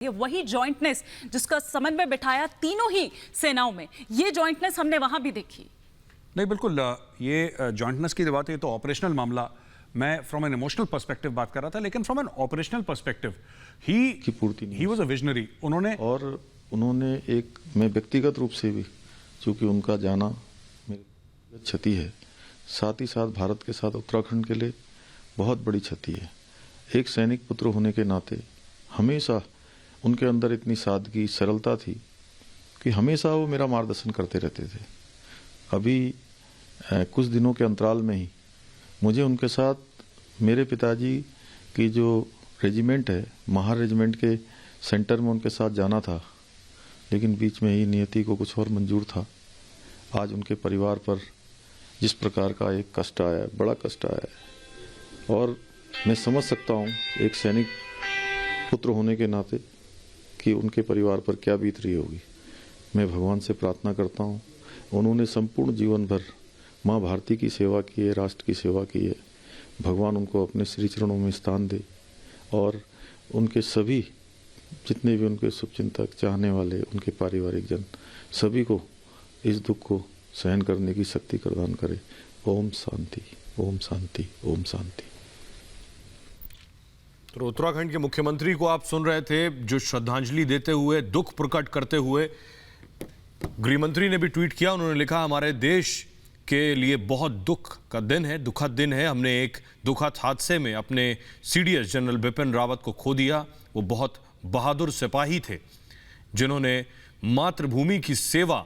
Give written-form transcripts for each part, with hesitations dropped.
ये वही जॉइंटनेस जिसका समन्वय बिठाया तीनों ही सेनाओं में, ये जॉइंटनेस हमने वहां भी देखी। नहीं बिल्कुल, ये जॉइंटनेस की बात है तो ऑपरेशनल मामला, मैं फ्रॉम एन इमोशनल पर्सपेक्टिव बात कर रहा था, लेकिन from N operational perspective he was a visionary. उन्होंने एक, मैं व्यक्तिगत रूप से भी, चूंकि उनका जाना मेरी क्षति है, साथ ही साथ भारत के साथ उत्तराखंड के लिए बहुत बड़ी क्षति है। एक सैनिक पुत्र होने के नाते हमेशा उनके अंदर इतनी सादगी, सरलता थी कि हमेशा वो मेरा मार्गदर्शन करते रहते थे। अभी कुछ दिनों के अंतराल में ही मुझे उनके साथ मेरे पिताजी की जो रेजिमेंट है, महार रेजिमेंट के सेंटर में उनके साथ जाना था, लेकिन बीच में ही नियति को कुछ और मंजूर था। आज उनके परिवार पर जिस प्रकार का एक कष्ट आया, बड़ा कष्ट आया है, और मैं समझ सकता हूँ एक सैनिक पुत्र होने के नाते कि उनके परिवार पर क्या बीत रही होगी। मैं भगवान से प्रार्थना करता हूँ, उन्होंने संपूर्ण जीवन भर माँ भारती की सेवा की है, राष्ट्र की सेवा की है। भगवान उनको अपने श्री चरणों में स्थान दे, और उनके सभी जितने भी उनके शुभचिंतक, चाहने वाले, उनके पारिवारिक जन, सभी को इस दुख को सहन करने की शक्ति प्रदान करे। ओम शांति, ओम शांति, ओम शांति। तो उत्तराखंड के मुख्यमंत्री को आप सुन रहे थे, जो श्रद्धांजलि देते हुए, दुख प्रकट करते हुए, गृहमंत्री ने भी ट्वीट किया। उन्होंने लिखा, हमारे देश के लिए बहुत दुख का दिन है, दुखद दिन है। हमने एक दुखद हादसे में अपने सीडीएस जनरल बिपिन रावत को खो दिया। वो बहुत बहादुर सिपाही थे, जिन्होंने मातृभूमि की सेवा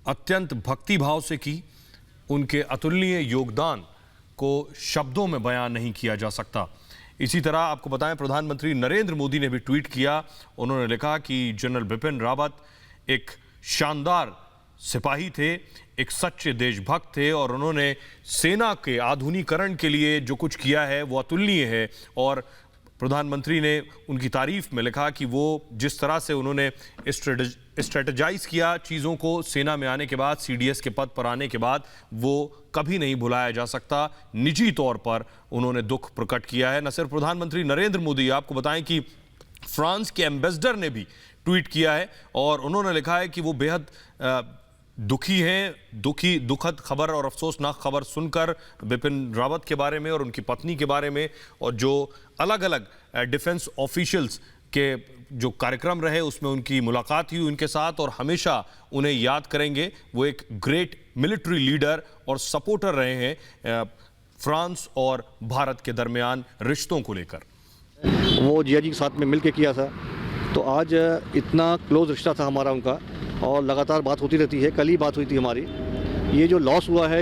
अत्यंत भक्तिभाव से की। उनके अतुलनीय योगदान को शब्दों में बयान नहीं किया जा सकता। इसी तरह आपको बताएं, प्रधानमंत्री नरेंद्र मोदी ने भी ट्वीट किया। उन्होंने लिखा कि जनरल बिपिन रावत एक शानदार सिपाही थे, एक सच्चे देशभक्त थे, और उन्होंने सेना के आधुनिकीकरण के लिए जो कुछ किया है वो अतुलनीय है। और प्रधानमंत्री ने उनकी तारीफ में लिखा कि वो जिस तरह से उन्होंने स्ट्रेटेजाइज किया चीज़ों को, सेना में आने के बाद, सीडीएस के पद पर आने के बाद, वो कभी नहीं भुलाया जा सकता। निजी तौर पर उन्होंने दुख प्रकट किया है। न सिर्फ प्रधानमंत्री नरेंद्र मोदी, आपको बताएं कि फ्रांस के एम्बेसडर ने भी ट्वीट किया है, और उन्होंने लिखा है कि वो बेहद दुखी हैं, दुखद खबर और अफसोसनाक खबर सुनकर बिपिन रावत के बारे में और उनकी पत्नी के बारे में, और जो अलग अलग डिफेंस ऑफिशियल्स के जो कार्यक्रम रहे उसमें उनकी मुलाकात हुई उनके साथ, और हमेशा उन्हें याद करेंगे। वो एक ग्रेट मिलिट्री लीडर और सपोर्टर रहे हैं फ्रांस और भारत के दरमियान रिश्तों को लेकर। वो जिया जी के साथ में मिलकर किया था, तो आज इतना क्लोज रिश्ता था हमारा उनका, और लगातार बात होती रहती है। कल ही बात हुई थी हमारी। ये जो लॉस हुआ है